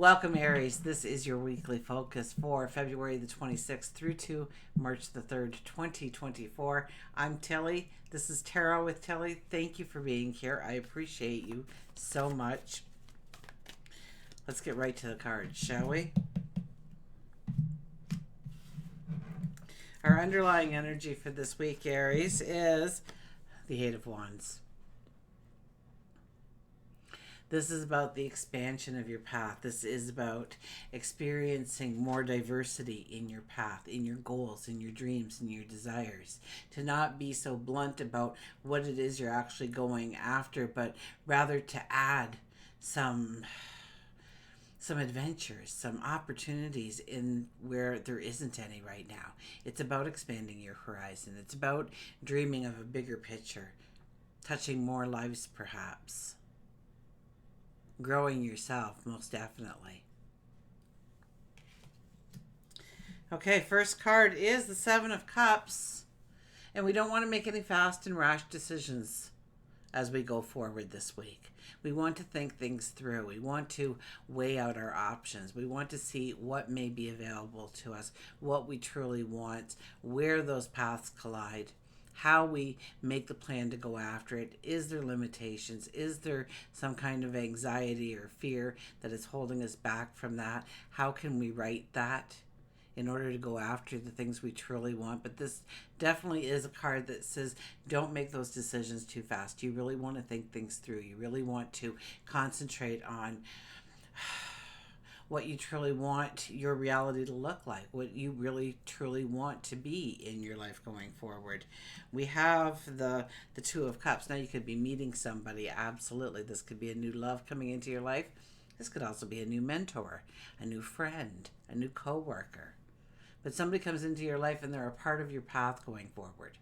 Welcome, Aries. This is your weekly focus for February the 26th through to March the 3rd, 2024. I'm Tilly. This is Tarot with Tilly. Thank you for being here. I appreciate you so much. Let's get right to the cards, shall we? Our underlying energy for this week, Aries, is the Eight of Wands. This is about the expansion of your path. This is about experiencing more diversity in your path, in your goals, in your dreams, in your desires. To not be so blunt about what it is you're actually going after, but rather to add some adventures, some opportunities in where there isn't any right now. It's about expanding your horizon. It's about dreaming of a bigger picture, touching more lives perhaps. Growing yourself, most definitely. Okay, first card is the Seven of Cups. And we don't want to make any fast and rash decisions as we go forward this week. We want to think things through. We want to weigh out our options. We want to see what may be available to us, what we truly want, where those paths collide, how we make the plan to go after it. Is there limitations? Is there some kind of anxiety or fear that is holding us back from that? How can we right that in order to go after the things we truly want? But this definitely is a card that says don't make those decisions too fast. You really want to think things through. You really want to concentrate on what you truly want your reality to look like, what you really truly want to be in your life going forward. We have the Two of Cups. Now you could be meeting somebody. Absolutely. This could be a new love coming into your life. This could also be a new mentor, a new friend, a new coworker. But somebody comes into your life and they're a part of your path going forward.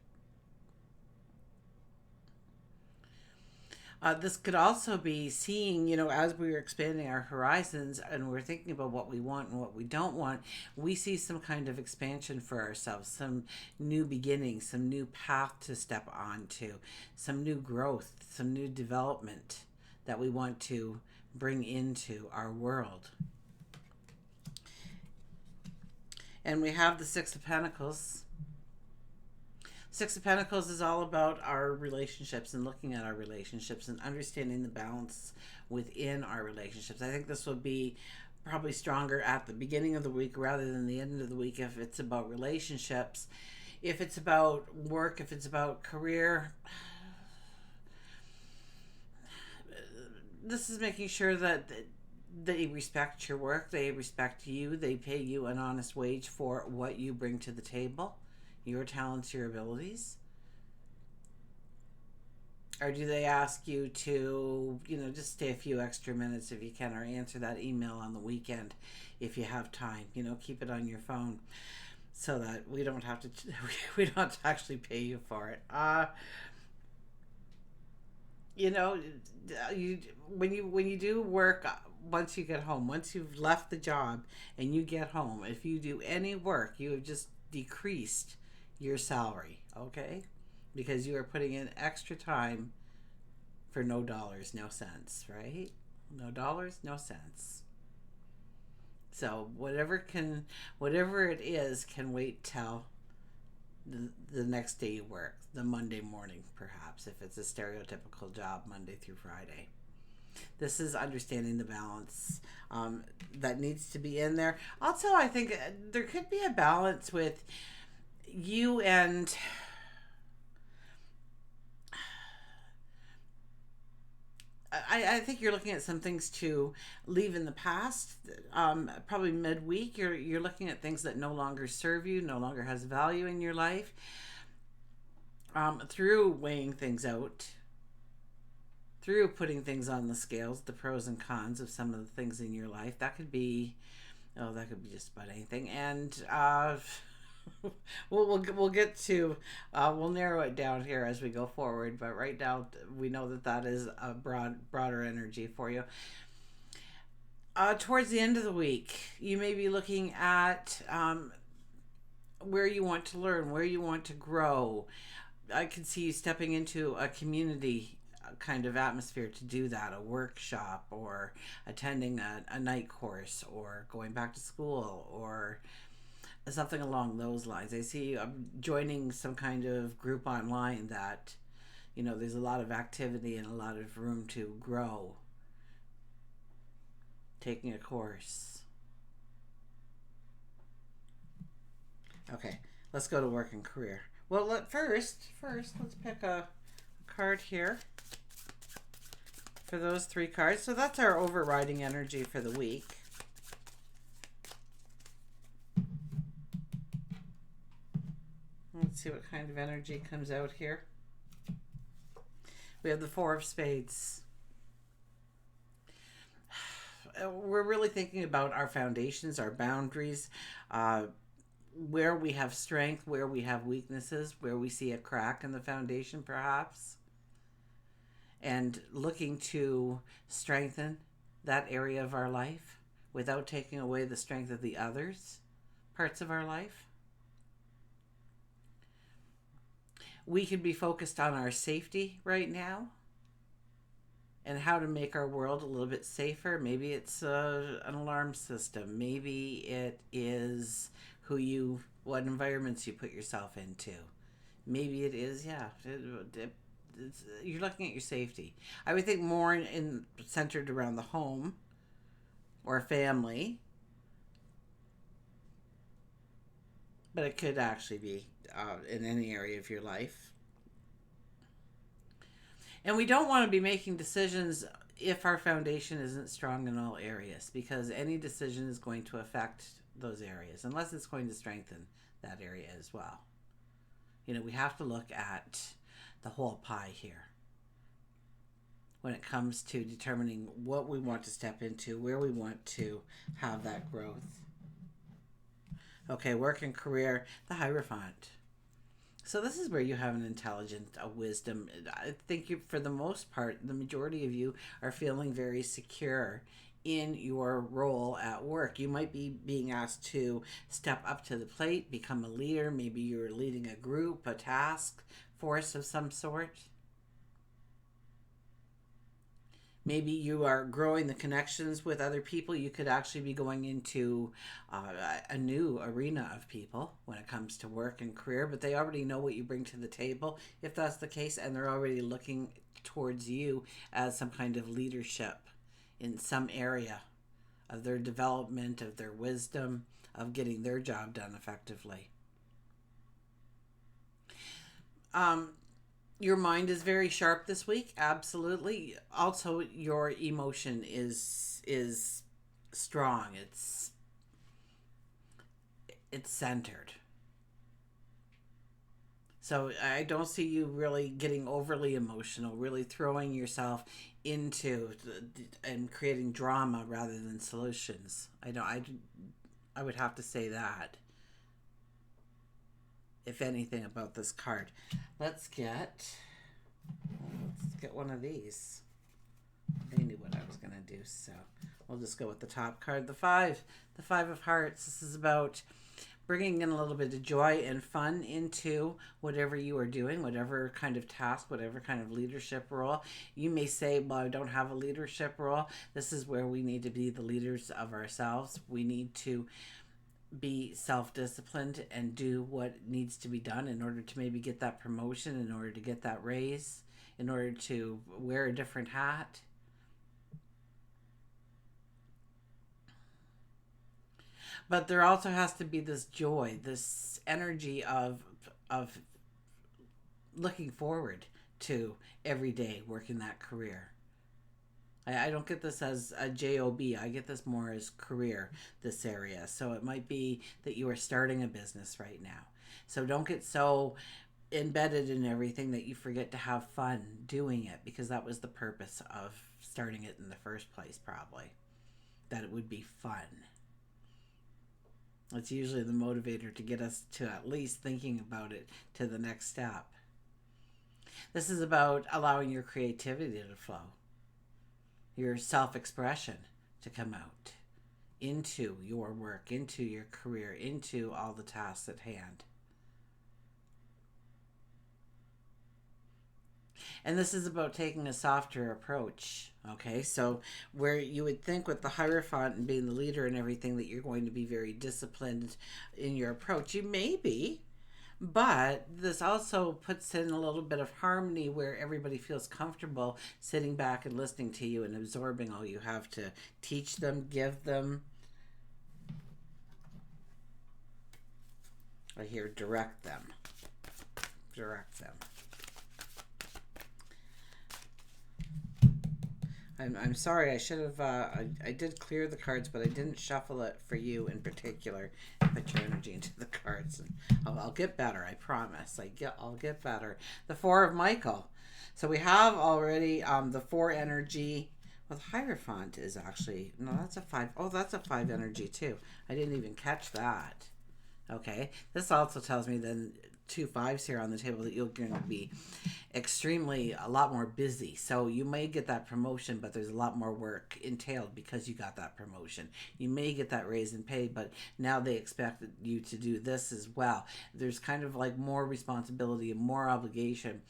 This could also be seeing, as we're expanding our horizons and we're thinking about what we want and what we don't want, we see some kind of expansion for ourselves, some new beginnings, some new path to step onto, some new growth, some new development that we want to bring into our world. And we have the Six of Pentacles. Six of Pentacles is all about our relationships and looking at our relationships and understanding the balance within our relationships. I think this will be probably stronger at the beginning of the week rather than the end of the week if it's about relationships. If it's about work, if it's about career, this is making sure that they respect your work, they respect you, they pay you an honest wage for what you bring to the table. Your talents, your abilities? Or do they ask you to, just stay a few extra minutes if you can, or answer that email on the weekend if you have time? Keep it on your phone so that we don't have to actually pay you for it. When you do work, once you get home, once you've left the job and you get home, if you do any work, you have just decreased your salary, okay? Because you are putting in extra time for no dollars, no cents, right? No dollars, no cents. So whatever it is can wait till the next day you work, the Monday morning perhaps, if it's a stereotypical job, Monday through Friday. This is understanding the balance that needs to be in there. Also, I think there could be a balance with you and I think you're looking at some things to leave in the past. Probably midweek, you're looking at things that no longer serve you, no longer has value in your life. Through weighing things out, through putting things on the scales, the pros and cons of some of the things in your life. That could be just about anything. And we'll get to we'll narrow it down here as we go forward, but right now we know that is a broader energy for you. Towards the end of the week, you may be looking at where you want to learn, where you want to grow. I can see you stepping into a community kind of atmosphere to do that, a workshop or attending a night course or going back to school or something along those lines. I see you joining some kind of group online that, there's a lot of activity and a lot of room to grow. Taking a course. Okay, let's go to work and career. Well, first, let's pick a card here for those 3 cards. So that's our overriding energy for the week. Let's see what kind of energy comes out here. We have the 4 of Spades. We're really thinking about our foundations, our boundaries, where we have strength, where we have weaknesses, where we see a crack in the foundation perhaps, and looking to strengthen that area of our life without taking away the strength of the others parts of our life. We could be focused on our safety right now and how to make our world a little bit safer. Maybe it's an alarm system. Maybe it is what environments you put yourself into. Maybe it is, you're looking at your safety. I would think more centered around the home or family, but it could actually be in any area of your life. And we don't want to be making decisions if our foundation isn't strong in all areas, because any decision is going to affect those areas unless it's going to strengthen that area as well. We have to look at the whole pie here when it comes to determining what we want to step into, where we want to have that growth. Okay, work and career, the Hierophant. So this is where you have an intelligent, a wisdom. I think for the most part, the majority of you are feeling very secure in your role at work. You might be being asked to step up to the plate, become a leader. Maybe you're leading a group, a task force of some sort. Maybe you are growing the connections with other people. You could actually be going into a new arena of people when it comes to work and career, but they already know what you bring to the table, if that's the case, and they're already looking towards you as some kind of leadership in some area of their development, of their wisdom, of getting their job done effectively. Your mind is very sharp this week, absolutely. Also, your emotion is strong. It's centered. So I don't see you really getting overly emotional, really throwing yourself into and creating drama rather than solutions. I would have to say that, if anything, about this card. Let's get one of these. They knew what I was going to do, so we'll just go with the top card, the 5 of Hearts. This is about bringing in a little bit of joy and fun into whatever you are doing, whatever kind of task, whatever kind of leadership role. You may say, well, I don't have a leadership role. This is where we need to be the leaders of ourselves. We need to be self-disciplined and do what needs to be done in order to maybe get that promotion, in order to get that raise, in order to wear a different hat. But there also has to be this joy, this energy of looking forward to every day working that career. I don't get this as a job. I get this more as career, this area. So it might be that you are starting a business right now. So don't get so embedded in everything that you forget to have fun doing it, because that was the purpose of starting it in the first place, probably. That it would be fun. It's usually the motivator to get us to at least thinking about it to the next step. This is about allowing your creativity to flow, your self-expression to come out into your work, into your career, into all the tasks at hand. And this is about taking a softer approach. Okay, so where you would think with the Hierophant and being the leader and everything that you're going to be very disciplined in your approach, you may be, but this also puts in a little bit of harmony where everybody feels comfortable sitting back and listening to you and absorbing all you have to teach them, give them. I hear direct them. Direct them. I'm sorry, I should have, I did clear the cards, but I didn't shuffle it for you in particular. Put your energy into the cards. And I'll get better, I promise. I'll get better. The Four of Michael. So we have already the four energy. Well, the Hierophant is actually, no, that's a five. Oh, that's a five energy too. I didn't even catch that. Okay. This also tells me then two fives here on the table that you're going to be extremely a lot more busy. So you may get that promotion, but there's a lot more work entailed because you got that promotion. You may get that raise in pay, but now they expect you to do this as well. There's kind of like more responsibility and more obligation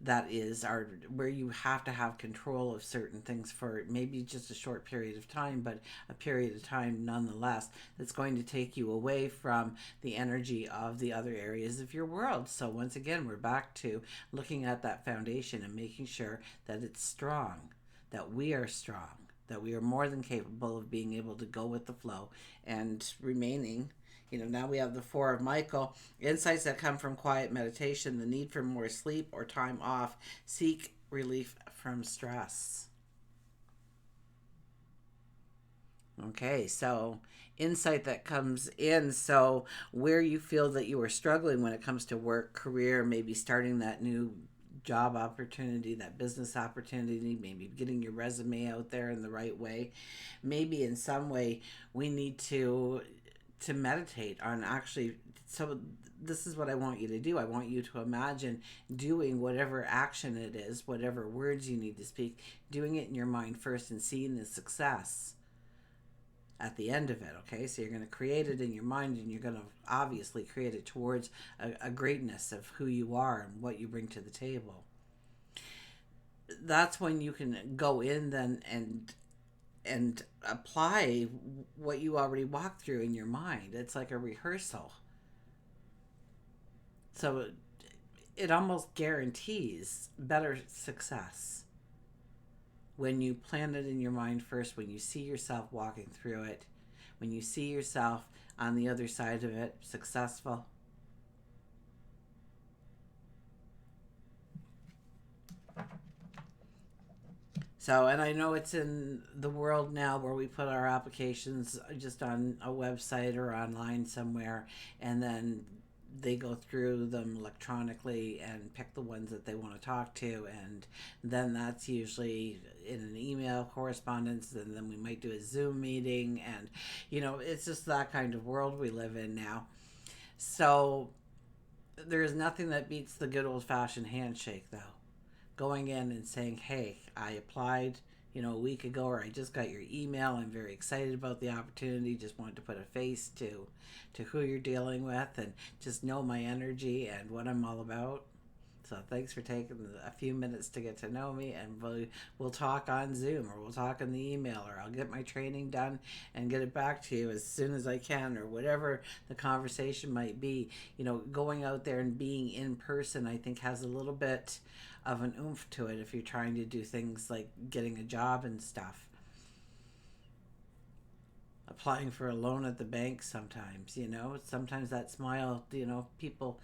that is are where you have to have control of certain things for maybe just a short period of time, but a period of time nonetheless that's going to take you away from the energy of the other areas of your world. So once again, we're back to looking at that foundation and making sure that it's strong, that we are strong, that we are more than capable of being able to go with the flow and remaining. Now we have the Four of Michael. Insights that come from quiet meditation, the need for more sleep or time off. Seek relief from stress. Okay, so insight that comes in. So where you feel that you are struggling when it comes to work, career, maybe starting that new job opportunity, that business opportunity, maybe getting your resume out there in the right way. Maybe in some way we need to meditate on actually. So this is what I want you to do. I want you to imagine doing whatever action it is, whatever words you need to speak, doing it in your mind first and seeing the success at the end of it. Okay, so you're going to create it in your mind, and you're going to obviously create it towards a greatness of who you are and what you bring to the table. That's when you can go in then and apply what you already walked through in your mind. It's like a rehearsal. So it almost guarantees better success when you plan it in your mind first, when you see yourself walking through it, when you see yourself on the other side of it successful. So, and I know it's in the world now where we put our applications just on a website or online somewhere, and then they go through them electronically and pick the ones that they want to talk to, and then that's usually in an email correspondence, and then we might do a Zoom meeting, and it's just that kind of world we live in now. So there's nothing that beats the good old-fashioned handshake, though. Going in and saying, hey, I applied a week ago, or I just got your email, I'm very excited about the opportunity, just wanted to put a face to who you're dealing with and just know my energy and what I'm all about. So thanks for taking a few minutes to get to know me, and we'll talk on Zoom, or we'll talk in the email, or I'll get my training done and get it back to you as soon as I can, or whatever the conversation might be. Going out there and being in person, I think, has a little bit of an oomph to it if you're trying to do things like getting a job and stuff. Applying for a loan at the bank sometimes, sometimes that smile, people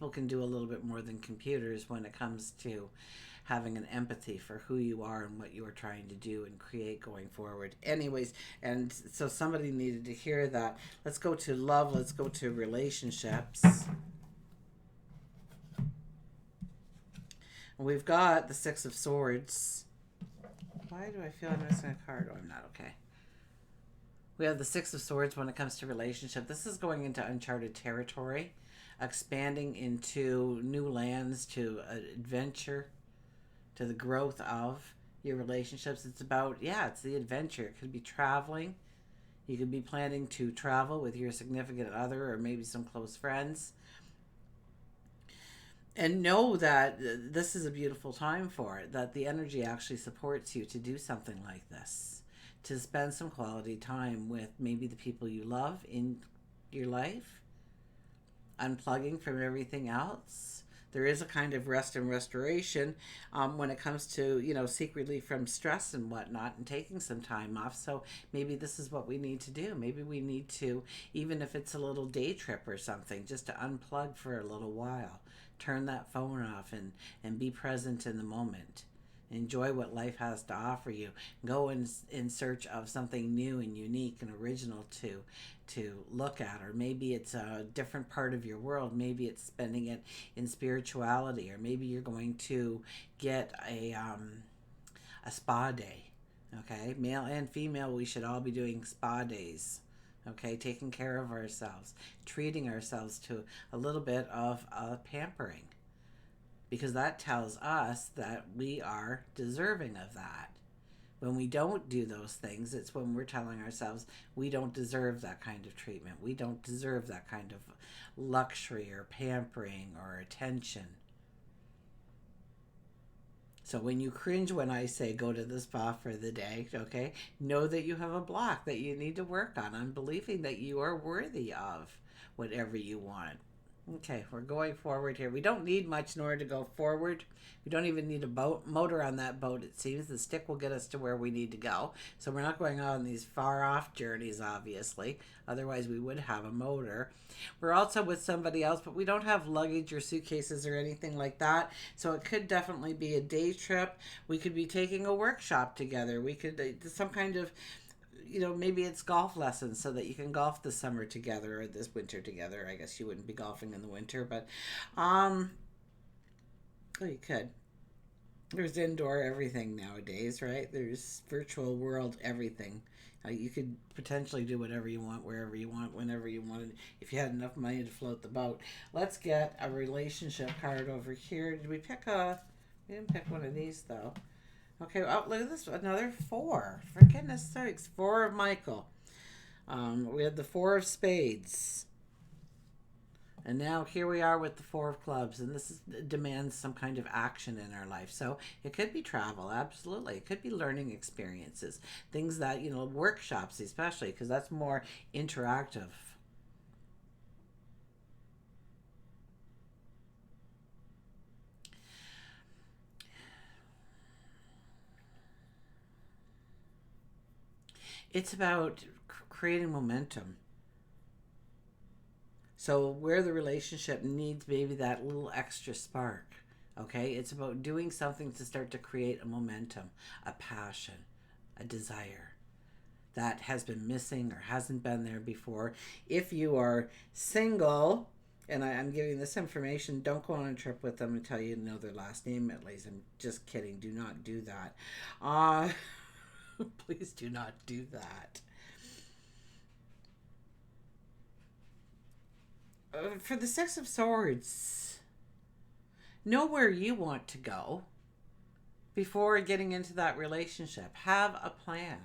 can do a little bit more than computers when it comes to having an empathy for who you are and what you are trying to do and create going forward. Anyways, and so somebody needed to hear that. Let's go to love. Let's go to relationships. We've got the Six of Swords. Why do I feel I'm missing a card? Oh, I'm not okay. We have the Six of Swords when it comes to relationship. This is going into uncharted territory, expanding into new lands, to adventure, to the growth of your relationships. It's about, it's the adventure. It could be traveling. You could be planning to travel with your significant other or maybe some close friends. And know that this is a beautiful time for it, that the energy actually supports you to do something like this, to spend some quality time with maybe the people you love in your life, unplugging from everything else. There is a kind of rest and restoration when it comes to, secretly from stress and whatnot, and taking some time off. So maybe this is what we need to do. Maybe we need to, even if it's a little day trip or something, just to unplug for a little while. Turn that phone off and be present in the moment. Enjoy what life has to offer you. Go in search of something new and unique and original to look at. Or maybe it's a different part of your world. Maybe it's spending it in spirituality. Or maybe you're going to get a spa day. Okay, male and female, we should all be doing spa days. Okay, taking care of ourselves, treating ourselves to a little bit of pampering, because that tells us that we are deserving of that. When we don't do those things, it's when we're telling ourselves we don't deserve that kind of treatment. We don't deserve that kind of luxury or pampering or attention. So when you cringe when I say go to the spa for the day, okay, know that you have a block that you need to work on believing that you are worthy of whatever you want. Okay, we're going forward here. We don't need much in order to go forward. We don't even need a motor on that boat, it seems. The stick will get us to where we need to go. So we're not going on these far-off journeys, obviously. Otherwise, we would have a motor. We're also with somebody else, but we don't have luggage or suitcases or anything like that. So it could definitely be a day trip. We could be taking a workshop together. We could, some kind of, maybe it's golf lessons so that you can golf this summer together or this winter together. I guess you wouldn't be golfing in the winter, but you could. There's indoor everything nowadays, right? There's virtual world everything. You could potentially do whatever you want, wherever you want, whenever you want, if you had enough money to float the boat. Let's get a relationship card over here. Did we pick we didn't pick one of these though. Okay, oh, look at this. Another 4. For goodness sakes. 4 of Michael. We had the 4 of Spades. And now here we are with the 4 of Clubs. And this demands some kind of action in our life. So it could be travel, absolutely. It could be learning experiences. Things that, workshops especially, because that's more interactive. It's about creating momentum. So where the relationship needs maybe that little extra spark, okay? It's about doing something to start to create a momentum, a passion, a desire that has been missing or hasn't been there before. If you are single, and I'm giving this information, don't go on a trip with them until you know their last name at least. I'm just kidding. Do not do that. Please do not do that. For the 6 of Swords, know where you want to go before getting into that relationship. Have a plan.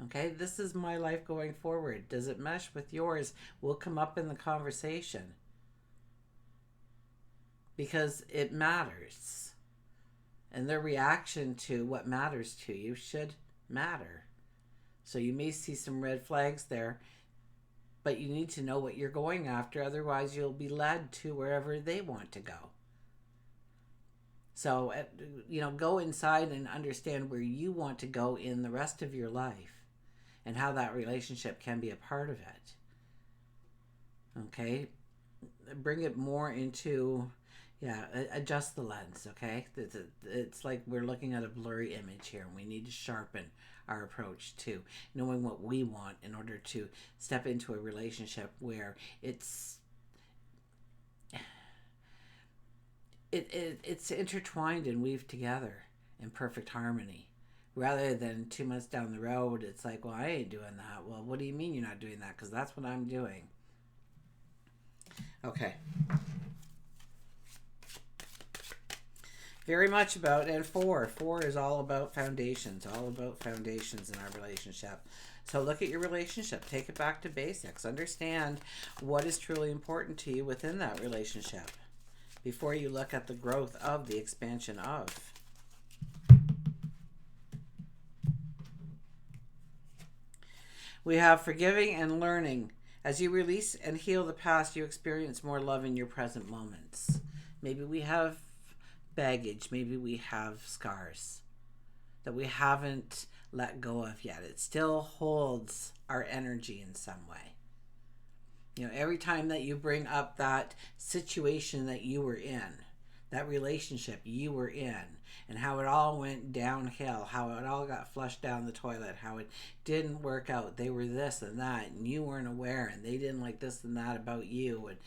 Okay, this is my life going forward. Does it mesh with yours? Will come up in the conversation. Because it matters. And their reaction to what matters to you should matter. So you may see some red flags there, but you need to know what you're going after. Otherwise, you'll be led to wherever they want to go. So, go inside and understand where you want to go in the rest of your life and how that relationship can be a part of it. Okay? Bring it more into... adjust the lens, okay? It's like we're looking at a blurry image here, and we need to sharpen our approach to knowing what we want in order to step into a relationship where it's intertwined and weaved together in perfect harmony. Rather than 2 months down the road, it's like, well, I ain't doing that. Well, what do you mean you're not doing that? Because that's what I'm doing. Okay. Very much about, and 4 is all about foundations, in our relationship. So look at your relationship, take it back to basics, understand what is truly important to you within that relationship. before you look at the growth of the expansion of. We have forgiving and learning. As you release and heal the past, you experience more love in your present moments. Maybe we have baggage. Maybe we have scars that we haven't let go of yet. It still holds our energy in some way. You know, every time that you bring up that situation that you were in, that relationship you were in, and how it all went downhill, how it all got flushed down the toilet, how it didn't work out, they were this and that, and you weren't aware, and they didn't like this and that about you. And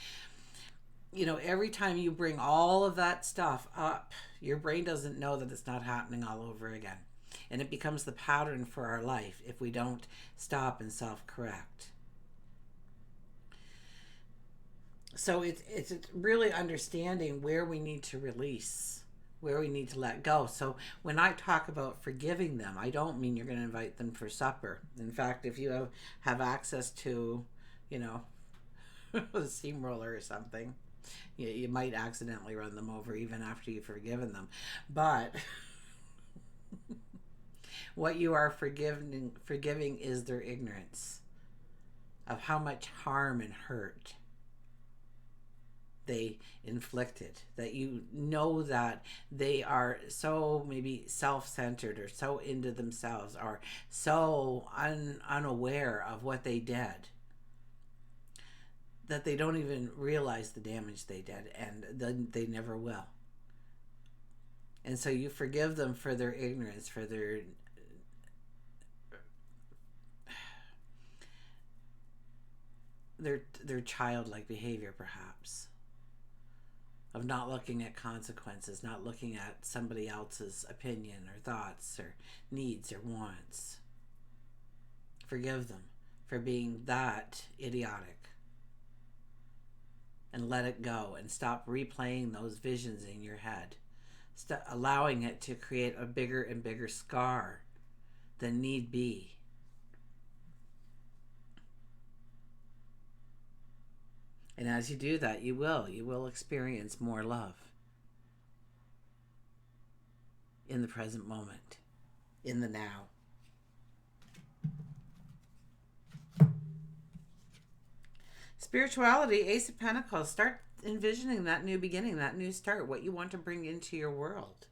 you know, every time you bring all of that stuff up, your brain doesn't know that it's not happening all over again. And it becomes the pattern for our life if we don't stop and self-correct. So it's really understanding where we need to release, where we need to let go. So when I talk about forgiving them, I don't mean you're going to invite them for supper. In fact, if you have access to, you know, a steamroller or something, you might accidentally run them over even after you've forgiven them. But what you are forgiving is their ignorance of how much harm and hurt they inflicted, that you know that they are so maybe self-centered or so into themselves or so unaware of what they did that they don't even realize the damage they did, and then they never will. And so you forgive them for their ignorance, for their childlike behavior, perhaps, of not looking at consequences, not looking at somebody else's opinion or thoughts or needs or wants. Forgive them for being that idiotic. And let it go and stop replaying those visions in your head. Stop allowing it to create a bigger and bigger scar than need be. And as you do that, you will experience more love in the present moment, in the now. Spirituality, Ace of Pentacles. Start envisioning that new beginning, that new start, what you want to bring into your world.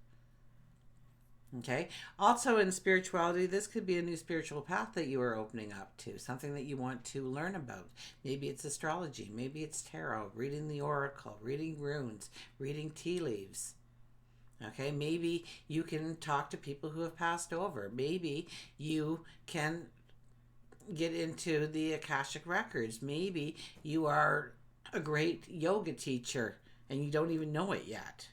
Okay. Also in spirituality, this could be a new spiritual path that you are opening up to, something that you want to learn about. Maybe it's astrology, maybe it's tarot, reading the oracle, reading runes, reading tea leaves. Okay, maybe you can talk to people who have passed over. Maybe you can get into the Akashic records. Maybe you are a great yoga teacher and you don't even know it yet.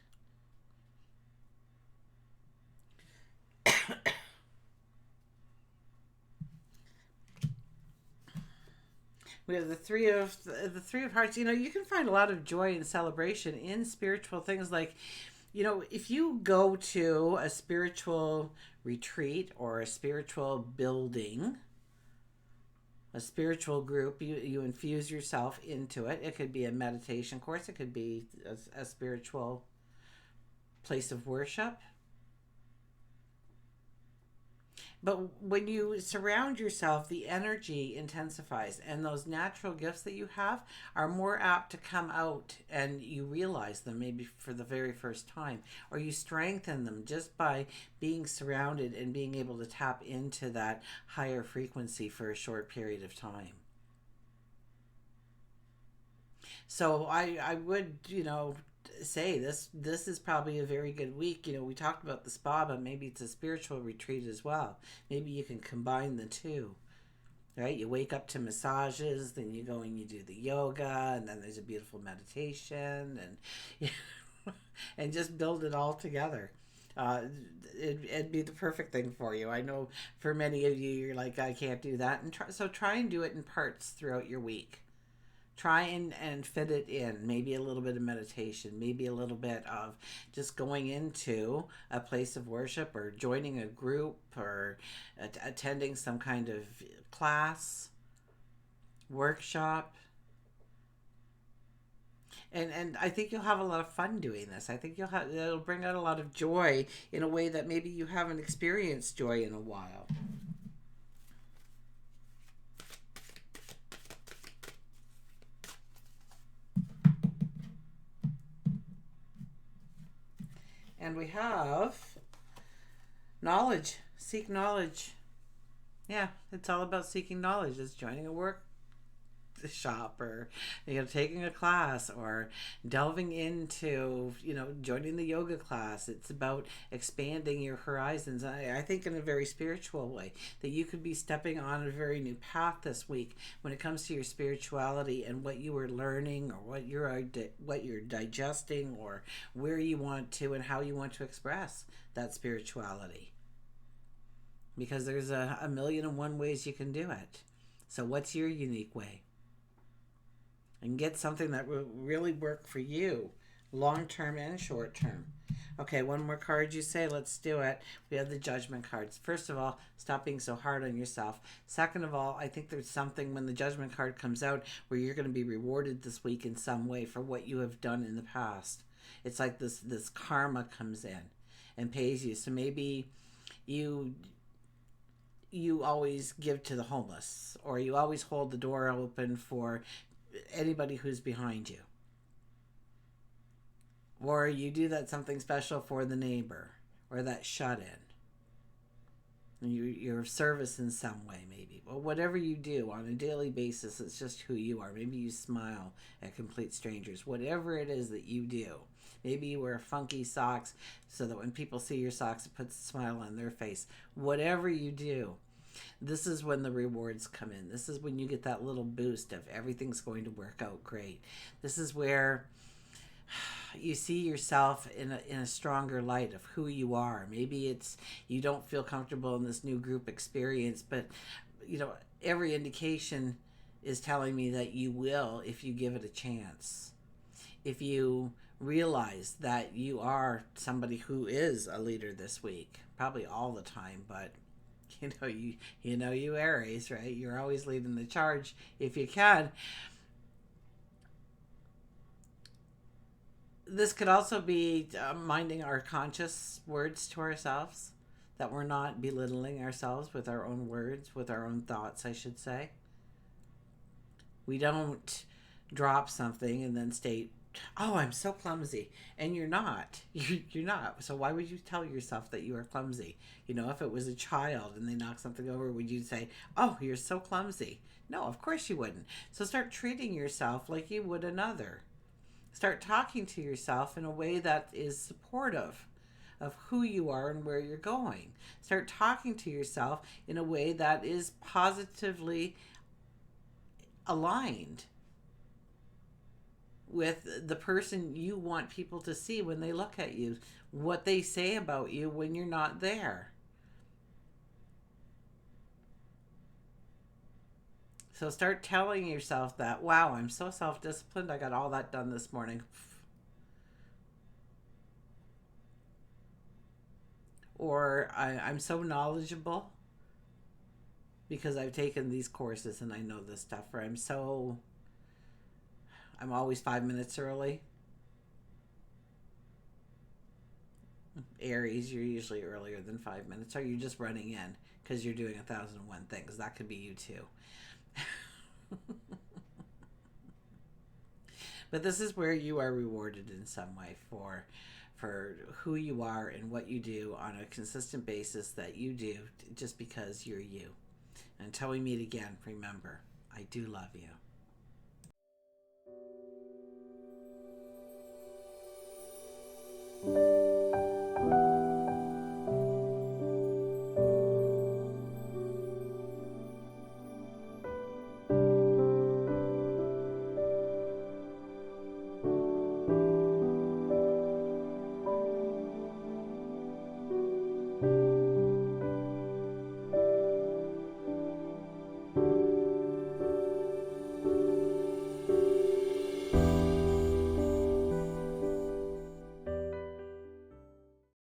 We have the three of hearts. You know, you can find a lot of joy and celebration in spiritual things. Like, you know, if you go to a spiritual retreat or a spiritual building, a spiritual group, you infuse yourself into it. It could be a meditation course. It could be a spiritual place of worship. But when you surround yourself, the energy intensifies, and those natural gifts that you have are more apt to come out, and you realize them maybe for the very first time, or you strengthen them just by being surrounded and being able to tap into that higher frequency for a short period of time. So I would, you know, say this is probably a very good week. You know, we talked about the spa, but maybe it's a spiritual retreat as well. Maybe you can combine the two, right? You wake up to massages, then you go and you do the yoga, and then there's a beautiful meditation, and you know, and just build it all together. It'd be the perfect thing for you. I know for many of you, you're like, I can't do that, and try and do it in parts throughout your week. Try and fit it in. Maybe a little bit of meditation, maybe a little bit of just going into a place of worship, or joining a group, or attending some kind of class, workshop. And I think you'll have a lot of fun doing this. I think it'll bring out a lot of joy in a way that maybe you haven't experienced joy in a while. And we have knowledge. Seek knowledge. Yeah, it's all about seeking knowledge. It's joining a work shop, or taking a class, or delving into joining the yoga class. It's about expanding your horizons. I think in a very spiritual way, that you could be stepping on a very new path this week when it comes to your spirituality and what you are learning, or what you're digesting, or where you want to and how you want to express that spirituality, because there's a million and one ways you can do it. So what's your unique way? And get something that will really work for you, long term and short term. Okay, one more card you say. Let's do it. We have the Judgment cards. First of all, stop being so hard on yourself. Second of all, I think there's something when the Judgment card comes out where you're going to be rewarded this week in some way for what you have done in the past. It's like this karma comes in and pays you. So maybe you always give to the homeless, or you always hold the door open for anybody who's behind you, or you do that something special for the neighbor, or that shut-in. Your service in some way, maybe. Well, whatever you do on a daily basis, it's just who you are. Maybe you smile at complete strangers. Whatever it is that you do. Maybe you wear funky socks so that when people see your socks, it puts a smile on their face. Whatever you do, this is when the rewards come in. This is when you get that little boost of everything's going to work out great. This is where you see yourself in a stronger light of who you are. Maybe it's you don't feel comfortable in this new group experience, but every indication is telling me that you will if you give it a chance. If you realize that you are somebody who is a leader this week, probably all the time, but you Aries, right? You're always leading the charge if you can. This could also be minding our conscious words to ourselves, that we're not belittling ourselves with our own words, with our own thoughts, I should say. We don't drop something and then state, oh, I'm so clumsy. And you're not. You're not. So why would you tell yourself that you are clumsy? If it was a child and they knock something over, would you say, oh, you're so clumsy? No, of course you wouldn't. So start treating yourself like you would another. Start talking to yourself in a way that is supportive of who you are and where you're going. Start talking to yourself in a way that is positively aligned with the person you want people to see when they look at you, what they say about you when you're not there. So start telling yourself that, wow, I'm so self-disciplined. I got all that done this morning. Or I'm so knowledgeable because I've taken these courses and I know this stuff. Or I'm always 5 minutes early. Aries, you're usually earlier than 5 minutes. Or you're just running in because you're doing 1,001 things. That could be you too. But this is where you are rewarded in some way for who you are and what you do on a consistent basis that you do just because you're you. Until we meet again, remember, I do love you.